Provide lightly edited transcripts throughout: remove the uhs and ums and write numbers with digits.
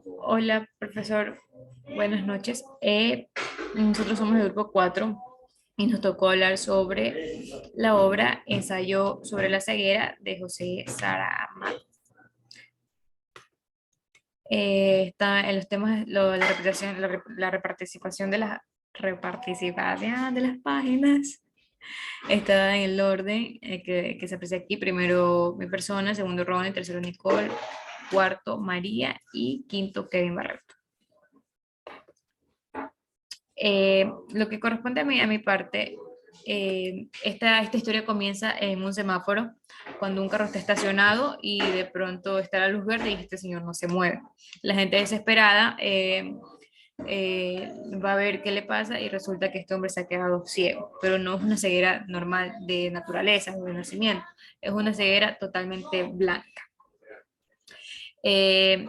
Hola, profesor. Buenas noches. Nosotros somos el grupo 4 y nos tocó hablar sobre la obra Ensayo sobre la ceguera de José Saramago. Está en los temas, la representación, la reparticipación de reparticipación de las páginas. Está en el orden que se aprecia aquí. Primero mi persona, segundo Ronnie, tercero Nicole, cuarto María y quinto Kevin Barreto. Lo que corresponde a mi parte, esta historia comienza en un semáforo, cuando un carro está estacionado y de pronto está la luz verde y este señor no se mueve. La gente desesperada va a ver qué le pasa y resulta que este hombre se ha quedado ciego, pero no es una ceguera normal de naturaleza o de nacimiento, es una ceguera totalmente blanca. Eh,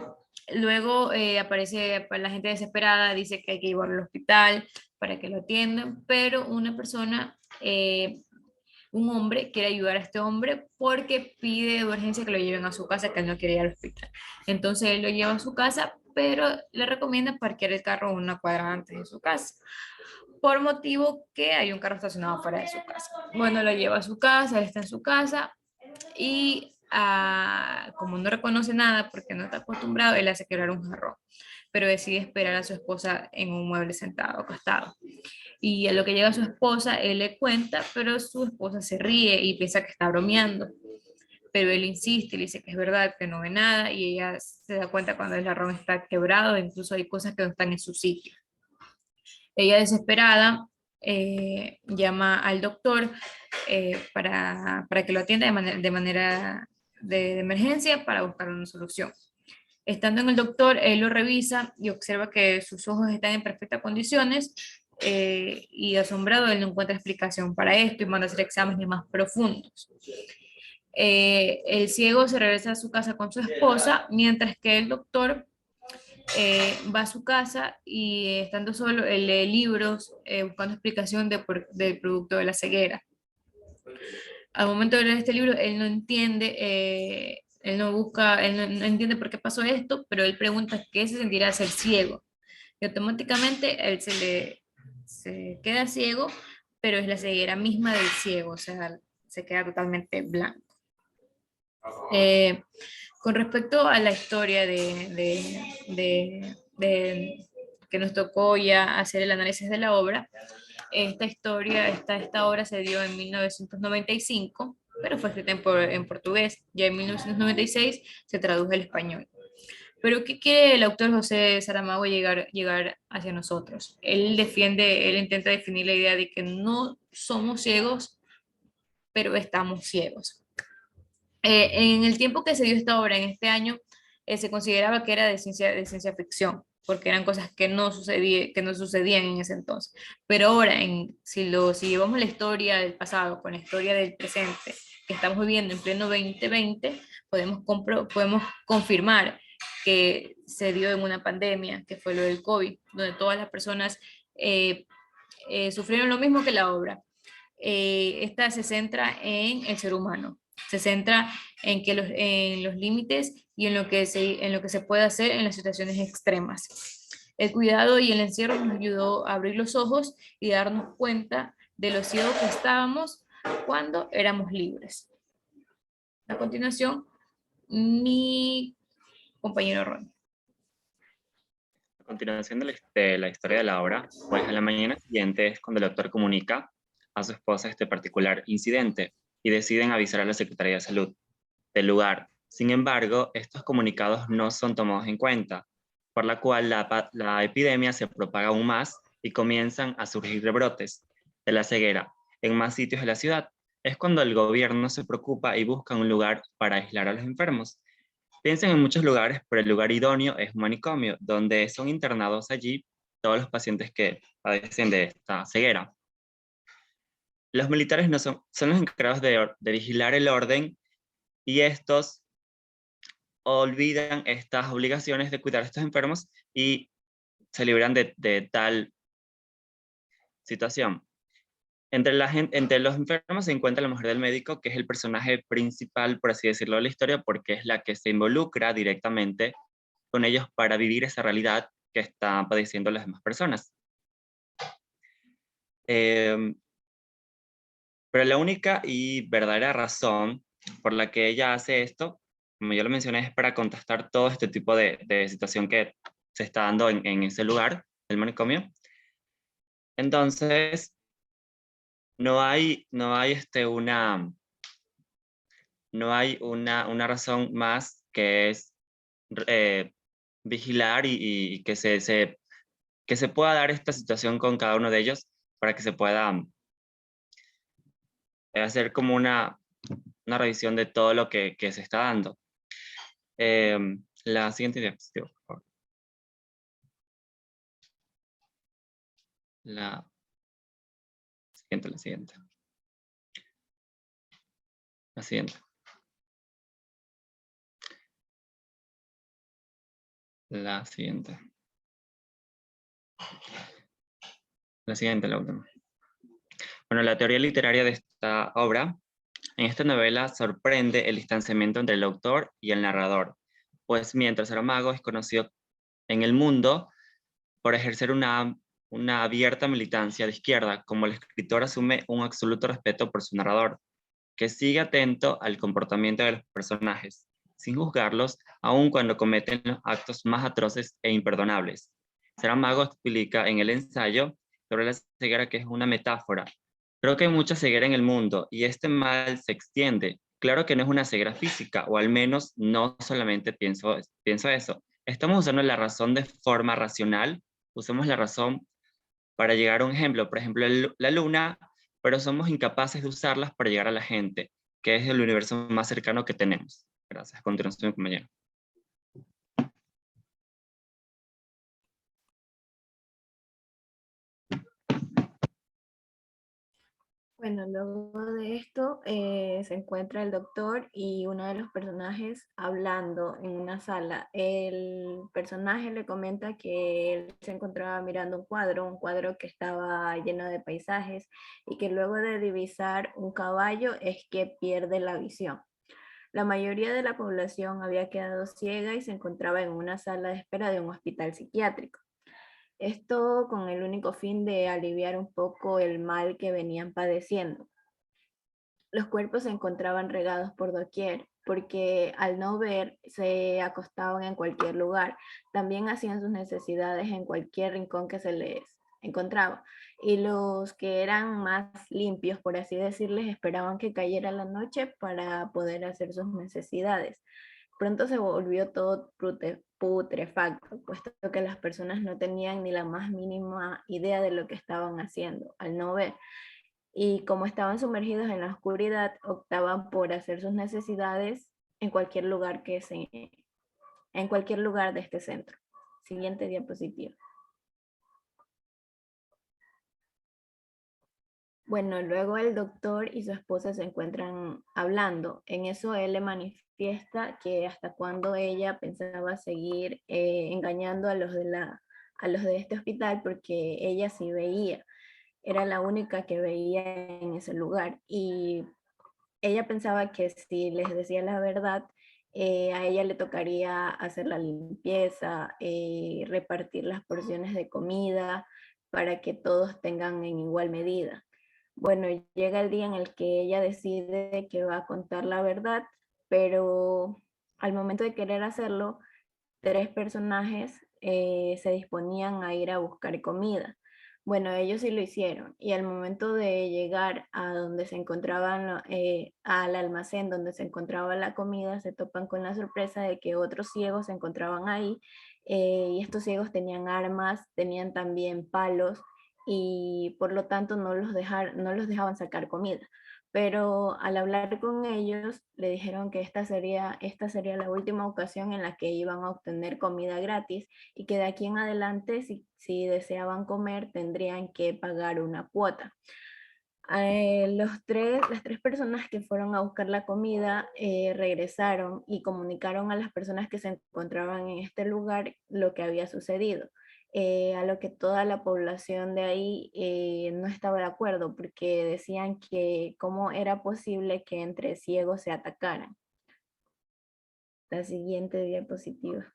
Luego aparece pues, la gente desesperada, dice que hay que llevarlo al hospital para que lo atiendan, pero una persona, un hombre, quiere ayudar a este hombre porque pide de urgencia que lo lleven a su casa, que él no quiere ir al hospital. Entonces él lo lleva a su casa, pero le recomienda parquear el carro una cuadra antes de su casa, por motivo que hay un carro estacionado fuera de su casa. Bueno, lo lleva a su casa, él está en su casa y como no reconoce nada porque no está acostumbrado, él hace quebrar un jarrón, pero decide esperar a su esposa en un mueble sentado, acostado. Y a lo que llega su esposa, él le cuenta, pero su esposa se ríe y piensa que está bromeando. Pero él insiste, le dice que es verdad, que no ve nada, y ella se da cuenta cuando el jarrón está quebrado, incluso hay cosas que no están en su sitio. Ella desesperada llama al doctor para que lo atienda de manera de emergencia para buscar una solución. Estando en el doctor, él lo revisa y observa que sus ojos están en perfectas condiciones y asombrado, él no encuentra explicación para esto y manda a hacer exámenes más profundos. El ciego se regresa a su casa con su esposa, mientras que el doctor va a su casa y estando solo, él lee libros buscando explicación del producto de la ceguera. Al momento de leer este libro, él no entiende, él no busca, él no entiende por qué pasó esto, pero él pregunta qué se sentirá ser ciego. Y automáticamente se queda ciego, pero es la ceguera misma del ciego, o sea, se queda totalmente blanco. Eh, con respecto a la historia que nos tocó ya hacer el análisis de la obra, esta obra se dio en 1995, pero fue escrita en portugués. Ya en 1996 se tradujo al español. Pero ¿qué quiere el autor José Saramago llegar hacia nosotros? Él intenta definir la idea de que no somos ciegos, pero estamos ciegos. En el tiempo que se dio esta obra, en este año, se consideraba que era de ciencia ficción, porque eran cosas que no sucedían en ese entonces. Pero ahora, si llevamos la historia del pasado con la historia del presente, que estamos viviendo en pleno 2020, podemos confirmar que se dio en una pandemia, que fue lo del COVID, donde todas las personas eh, sufrieron lo mismo que la obra. Esta se centra en el ser humano, se centra en los límites y en lo que se puede hacer en las situaciones extremas. El cuidado y el encierro nos ayudó a abrir los ojos y darnos cuenta de lo ciego que estábamos cuando éramos libres. A continuación, mi compañero Ron. A continuación de la historia de la obra, pues a la mañana siguiente es cuando el doctor comunica a su esposa este particular incidente y deciden avisar a la Secretaría de Salud del lugar. Sin embargo, estos comunicados no son tomados en cuenta, por la cual la epidemia se propaga aún más y comienzan a surgir rebrotes de la ceguera en más sitios de la ciudad. Es cuando el gobierno se preocupa y busca un lugar para aislar a los enfermos. Piensan en muchos lugares, pero el lugar idóneo es un manicomio, donde son internados allí todos los pacientes que padecen de esta ceguera. Los militares no son los encargados de vigilar el orden y estos olvidan estas obligaciones de cuidar a estos enfermos y se libran de tal situación. Entre los enfermos se encuentra la mujer del médico, que es el personaje principal, por así decirlo, de la historia, porque es la que se involucra directamente con ellos para vivir esa realidad que están padeciendo las demás personas. Em, pero la única y verdadera razón por la que ella hace esto, como ya lo mencioné, es para contrastar todo este tipo de situación que se está dando en ese lugar, el manicomio. Entonces, no hay una razón más que es eh, vigilar y que se pueda dar esta situación con cada uno de ellos para que se pueda hacer como una revisión de todo lo que se está dando. La siguiente diapositiva, por favor. La siguiente, la siguiente. La siguiente. La siguiente. La siguiente, la última. Bueno, la teoría literaria de esta obra, en esta novela sorprende el distanciamiento entre el autor y el narrador, pues mientras Saramago es conocido en el mundo por ejercer una abierta militancia de izquierda, como el escritor asume un absoluto respeto por su narrador, que sigue atento al comportamiento de los personajes, sin juzgarlos, aun cuando cometen los actos más atroces e imperdonables. Saramago explica en el ensayo sobre la ceguera que es una metáfora. Creo que hay mucha ceguera en el mundo y este mal se extiende. Claro que no es una ceguera física, o al menos no solamente pienso eso. Estamos usando la razón de forma racional, usamos la razón para llegar a un ejemplo, por ejemplo, la luna, pero somos incapaces de usarlas para llegar a la gente, que es el universo más cercano que tenemos. Gracias. A continuación, compañero. Bueno, luego de esto se encuentra el doctor y uno de los personajes hablando en una sala. El personaje le comenta que él se encontraba mirando un cuadro que estaba lleno de paisajes y que luego de divisar un caballo es que pierde la visión. La mayoría de la población había quedado ciega y se encontraba en una sala de espera de un hospital psiquiátrico. Esto con el único fin de aliviar un poco el mal que venían padeciendo. Los cuerpos se encontraban regados por doquier, porque al no ver se acostaban en cualquier lugar. También hacían sus necesidades en cualquier rincón que se les encontraba. Y los que eran más limpios, por así decirles, esperaban que cayera la noche para poder hacer sus necesidades. Pronto se volvió todo putrefacto, puesto que las personas no tenían ni la más mínima idea de lo que estaban haciendo al no ver. Y como estaban sumergidos en la oscuridad, optaban por hacer sus necesidades en cualquier lugar en cualquier lugar de este centro. Siguiente diapositiva. Bueno, luego el doctor y su esposa se encuentran hablando. En eso él le manifiesta que hasta cuando ella pensaba seguir engañando a a los de este hospital, porque ella sí veía, era la única que veía en ese lugar. Y ella pensaba que si les decía la verdad, a ella le tocaría hacer la limpieza, repartir las porciones de comida para que todos tengan en igual medida. Bueno, llega el día en el que ella decide que va a contar la verdad, pero al momento de querer hacerlo, tres personajes se disponían a ir a buscar comida. Bueno, ellos sí lo hicieron y al momento de llegar a donde se encontraban, al almacén donde se encontraba la comida, se topan con la sorpresa de que otros ciegos se encontraban ahí y estos ciegos tenían armas, tenían también palos y por lo tanto no los dejaban sacar comida. Pero al hablar con ellos le dijeron que esta sería la última ocasión en la que iban a obtener comida gratis y que de aquí en adelante si deseaban comer tendrían que pagar una cuota. Las tres personas que fueron a buscar la comida regresaron y comunicaron a las personas que se encontraban en este lugar lo que había sucedido. A lo que toda la población de ahí no estaba de acuerdo porque decían que cómo era posible que entre ciegos se atacaran. La siguiente diapositiva.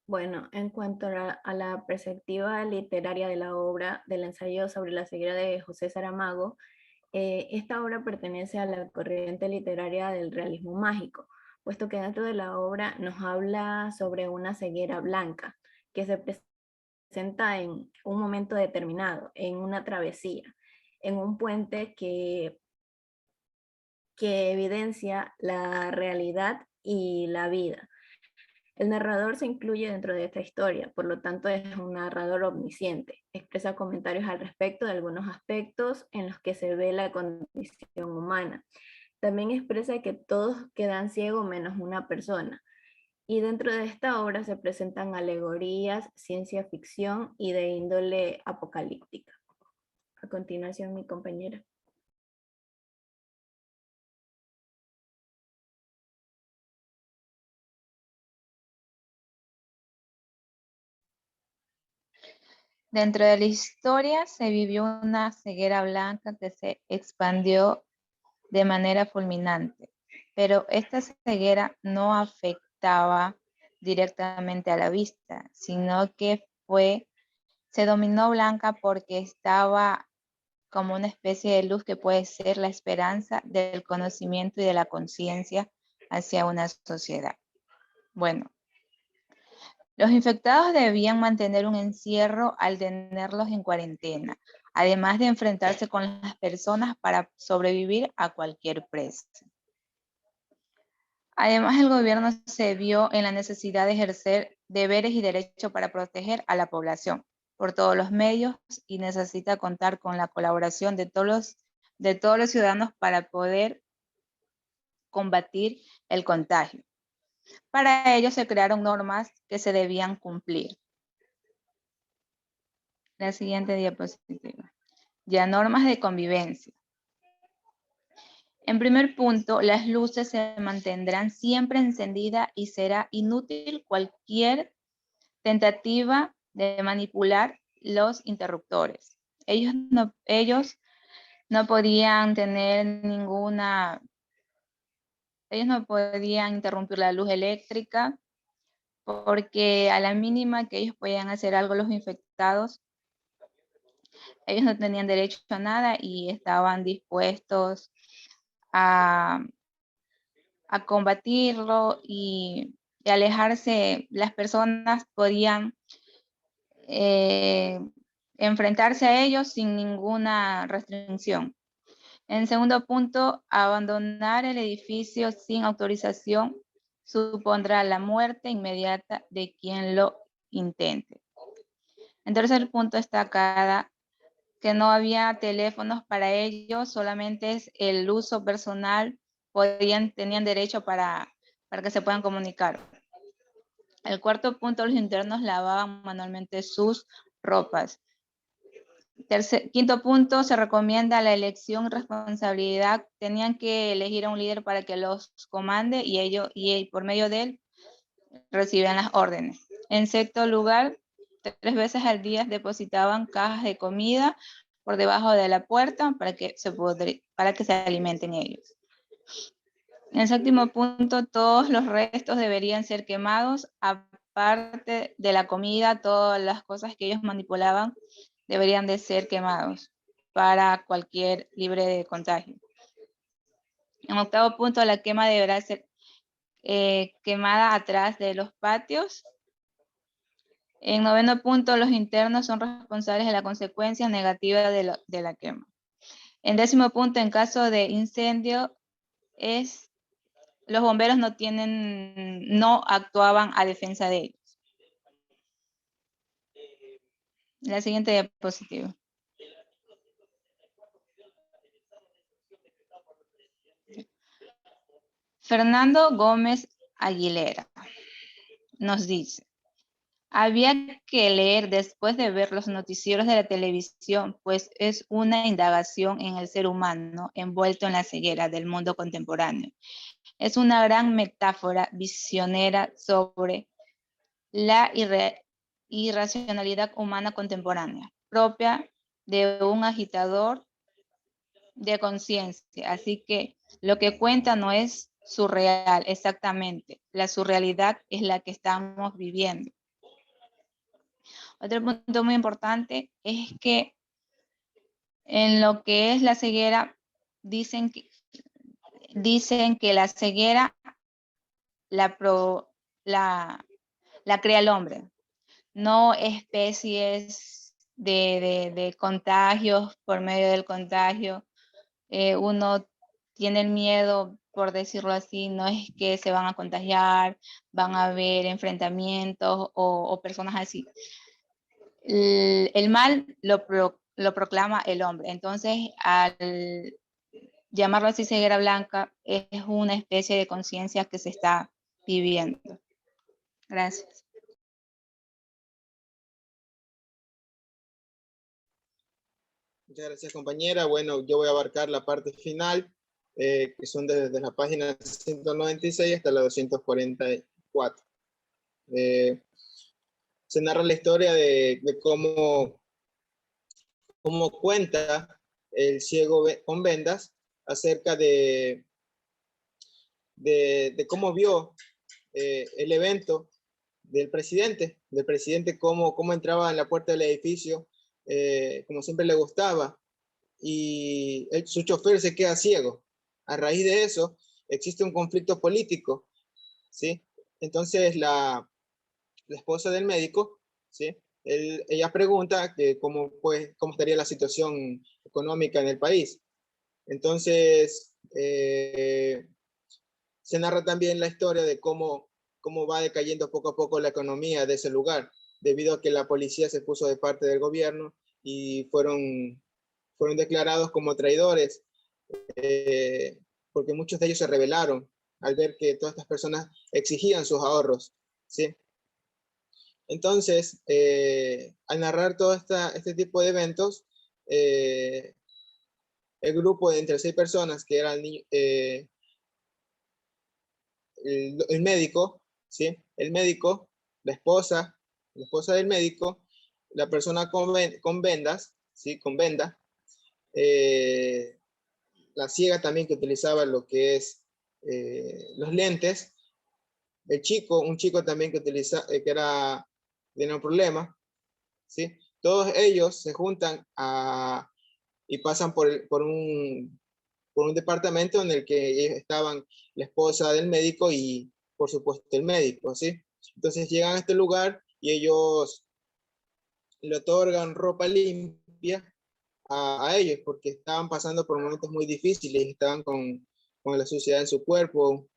Bueno, en cuanto a la perspectiva literaria de la obra del ensayo sobre la ceguera de José Saramago, esta obra pertenece a la corriente literaria del realismo mágico, puesto que dentro de la obra nos habla sobre una ceguera blanca que se presenta en un momento determinado, en una travesía, en un puente que evidencia la realidad y la vida. El narrador se incluye dentro de esta historia, por lo tanto es un narrador omnisciente. Expresa comentarios al respecto de algunos aspectos en los que se ve la condición humana. También expresa que todos quedan ciegos menos una persona. Y dentro de esta obra se presentan alegorías, ciencia ficción y de índole apocalíptica. A continuación, mi compañera. Dentro de la historia se vivió una ceguera blanca que se expandió de manera fulminante, pero esta ceguera no afectaba directamente a la vista, sino que se dominó blanca porque estaba como una especie de luz que puede ser la esperanza del conocimiento y de la conciencia hacia una sociedad. Bueno, los infectados debían mantener un encierro al tenerlos en cuarentena, además de enfrentarse con las personas para sobrevivir a cualquier precio. Además, el gobierno se vio en la necesidad de ejercer deberes y derechos para proteger a la población por todos los medios y necesita contar con la colaboración de todos los ciudadanos para poder combatir el contagio. Para ello se crearon normas que se debían cumplir. La siguiente diapositiva. Ya, normas de convivencia. En primer punto, las luces se mantendrán siempre encendidas y será inútil cualquier tentativa de manipular los interruptores. Ellos no podían interrumpir la luz eléctrica porque a la mínima que ellos podían hacer algo los infectados, ellos no tenían derecho a nada y estaban dispuestos a combatirlo y alejarse. Las personas podían enfrentarse a ellos sin ninguna restricción. En segundo punto, abandonar el edificio sin autorización supondrá la muerte inmediata de quien lo intente. En tercer punto, destacada que no había teléfonos para ellos, solamente es el uso personal, tenían derecho para que se puedan comunicar. El cuarto punto, los internos lavaban manualmente sus ropas. Quinto punto, se recomienda la elección y responsabilidad. Tenían que elegir a un líder para que los comande y por medio de él recibían las órdenes. En sexto lugar, 3 veces al día depositaban cajas de comida por debajo de la puerta para que se alimenten ellos. En séptimo punto, todos los restos deberían ser quemados, aparte de la comida, todas las cosas que ellos manipulaban deberían de ser quemados para cualquier libre de contagio. En octavo punto, la quema deberá ser quemada atrás de los patios. En noveno punto, los internos son responsables de las consecuencias negativas de la quema. En décimo punto, en caso de incendio, los bomberos no actuaban a defensa de ellos. La siguiente diapositiva. Fernando Gómez Aguilera nos dice: había que leer después de ver los noticieros de la televisión, pues es una indagación en el ser humano envuelto en la ceguera del mundo contemporáneo. Es una gran metáfora visionera sobre la irracionalidad humana contemporánea, propia de un agitador de conciencia. Así que lo que cuenta no es surreal, exactamente. La surrealidad es la que estamos viviendo. Otro punto muy importante es que en lo que es la ceguera, dicen que la ceguera la crea el hombre, no especies de contagios por medio del contagio. Uno tiene el miedo, por decirlo así, no es que se van a contagiar, van a haber enfrentamientos o personas así. El mal lo proclama el hombre. Entonces, al llamarlo así ceguera blanca, es una especie de conciencia que se está viviendo. Gracias. Muchas gracias, compañera. Bueno, yo voy a abarcar la parte final, que son desde la página 196 hasta la 244. Se narra la historia de cómo cuenta el ciego con vendas acerca de cómo vio el evento del presidente, cómo entraba en la puerta del edificio, como siempre le gustaba, y su chofer se queda ciego. A raíz de eso existe un conflicto político, ¿sí? Entonces la esposa del médico, ¿sí? Ella pregunta que cómo estaría la situación económica en el país. Entonces, se narra también la historia de cómo va decayendo poco a poco la economía de ese lugar, debido a que la policía se puso de parte del gobierno y fueron declarados como traidores, porque muchos de ellos se rebelaron al ver que todas estas personas exigían sus ahorros, ¿sí? Entonces, al narrar todo este tipo de eventos, el grupo de entre 6 personas, que era el médico, ¿sí? El médico, la esposa del médico, la persona con vendas, ¿sí? Con venda, la ciega también que utilizaba lo que es los lentes, un chico también que tenía un problema, ¿sí? Todos ellos se juntan y pasan por un departamento en el que estaban la esposa del médico y, por supuesto, el médico, ¿sí? Entonces llegan a este lugar y ellos le otorgan ropa limpia a ellos, porque estaban pasando por momentos muy difíciles, estaban con la suciedad en su cuerpo,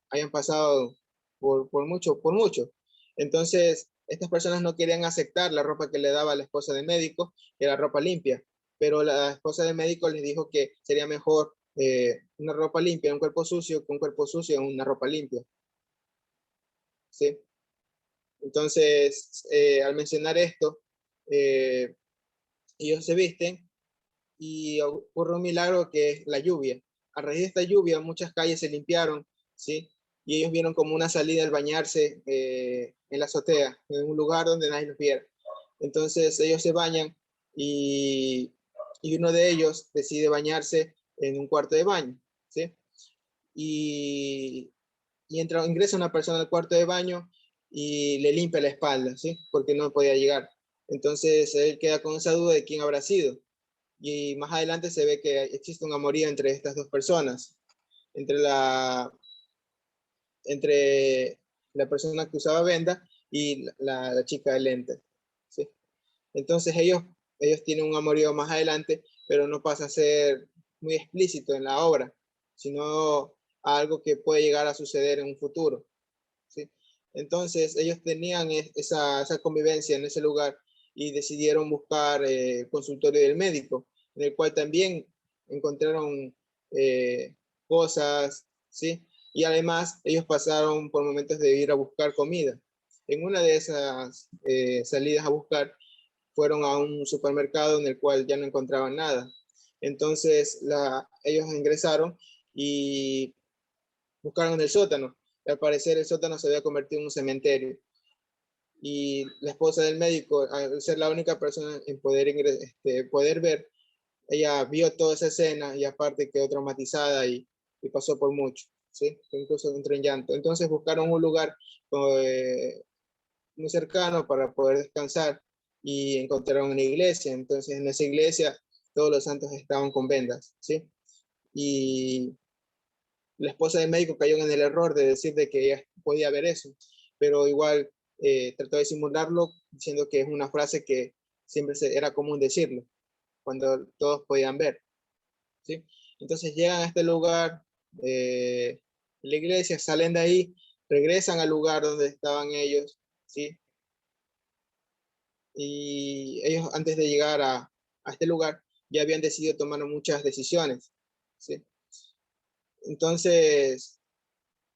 hayan pasado por mucho. Entonces, estas personas no querían aceptar la ropa que le daba la esposa del médico, que era ropa limpia, pero la esposa del médico les dijo que sería mejor una ropa limpia, un cuerpo sucio, que un cuerpo sucio en una ropa limpia. ¿Sí? Entonces, al mencionar esto, ellos se visten y ocurre un milagro que es la lluvia. A raíz de esta lluvia, muchas calles se limpiaron, ¿sí? Y ellos vieron como una salida al bañarse en la azotea, en un lugar donde nadie los viera. Entonces ellos se bañan y uno de ellos decide bañarse en un cuarto de baño, ¿sí? Y ingresa una persona al cuarto de baño y le limpia la espalda, ¿sí? Porque no podía llegar. Entonces él queda con esa duda de quién habrá sido. Y más adelante se ve que existe un amorío entre estas dos personas, entre la persona que usaba venda y la chica de lente, ¿sí? Entonces ellos tienen un amorío más adelante, pero no pasa a ser muy explícito en la obra, sino algo que puede llegar a suceder en un futuro, ¿sí? Entonces ellos tenían esa convivencia en ese lugar y decidieron buscar el consultorio del médico, en el cual también encontraron cosas, ¿sí? Y además ellos pasaron por momentos de ir a buscar comida. En una de esas salidas a buscar, fueron a un supermercado en el cual ya no encontraban nada. Entonces ellos ingresaron y buscaron en el sótano. Y al parecer el sótano se había convertido en un cementerio. Y la esposa del médico, al ser la única persona en poder ver, ella vio toda esa escena y aparte quedó traumatizada y pasó por mucho, ¿sí? Incluso entró en llanto. Entonces buscaron un lugar muy cercano para poder descansar y encontraron una iglesia. Entonces en esa iglesia todos los santos estaban con vendas, ¿sí? Y la esposa del médico cayó en el error de decir de que ella podía ver eso, pero igual trató de simularlo diciendo que es una frase que siempre era común decirlo, cuando todos podían ver, ¿sí? Entonces llegan a este lugar, la iglesia, salen de ahí, regresan al lugar donde estaban ellos, ¿sí? Y ellos antes de llegar a este lugar ya habían decidido tomar muchas decisiones, ¿sí? Entonces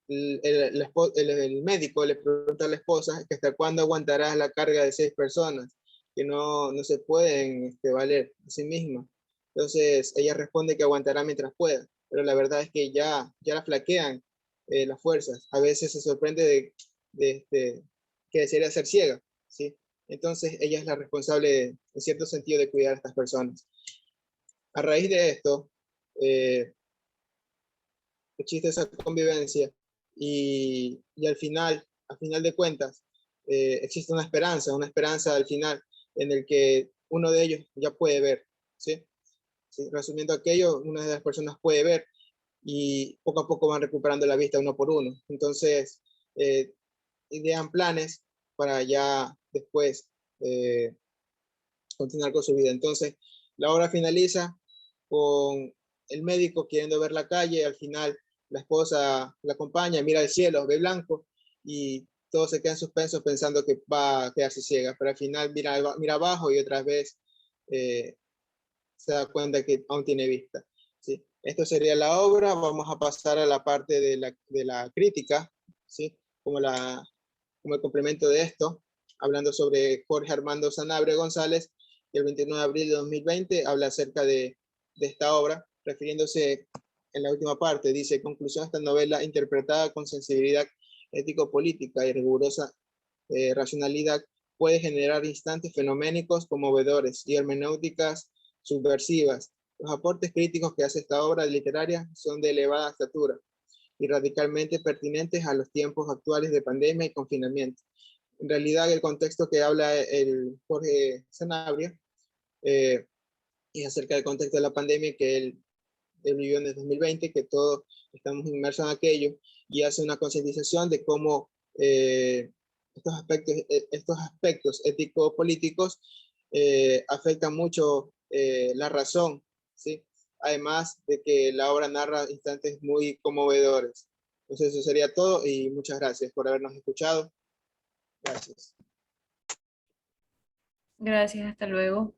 el médico le pregunta a la esposa que hasta cuándo aguantarás la carga de 6 personas, que no se pueden valer a sí misma. Entonces ella responde que aguantará mientras pueda, pero la verdad es que ya la flaquean las fuerzas. A veces se sorprende que desearía ser ciega, ¿sí? Entonces ella es la responsable, en cierto sentido, de cuidar a estas personas. A raíz de esto, existe esa convivencia y al final de cuentas, existe una esperanza al final en el que uno de ellos ya puede ver, ¿sí? ¿Sí? Resumiendo aquello, una de las personas puede ver y poco a poco van recuperando la vista uno por uno. Entonces, idean planes para ya después continuar con su vida. Entonces, la obra finaliza con el médico queriendo ver la calle, al final la esposa la acompaña, mira el cielo, ve blanco y todo se queda en suspenso pensando que va a quedarse ciega, pero al final mira abajo y otra vez se da cuenta que aún tiene vista. ¿Sí? Esto sería la obra, vamos a pasar a la parte de la crítica, ¿sí? como el complemento de esto, hablando sobre Jorge Armando Sanabria González, que el 29 de abril de 2020 habla acerca de esta obra, refiriéndose en la última parte, dice: conclusión, esta novela interpretada con sensibilidad ético-política y rigurosa racionalidad puede generar instantes fenoménicos conmovedores y hermenéuticas subversivas. Los aportes críticos que hace esta obra literaria son de elevada estatura y radicalmente pertinentes a los tiempos actuales de pandemia y confinamiento. En realidad, el contexto que habla el Jorge Sanabria es acerca del contexto de la pandemia que él vivió en el 2020, que todos estamos inmersos en aquello, y hace una concientización de cómo estos aspectos ético-políticos afectan mucho la razón, ¿sí? Además de que la obra narra instantes muy conmovedores. Entonces eso sería todo y muchas gracias por habernos escuchado. Gracias. Gracias, hasta luego.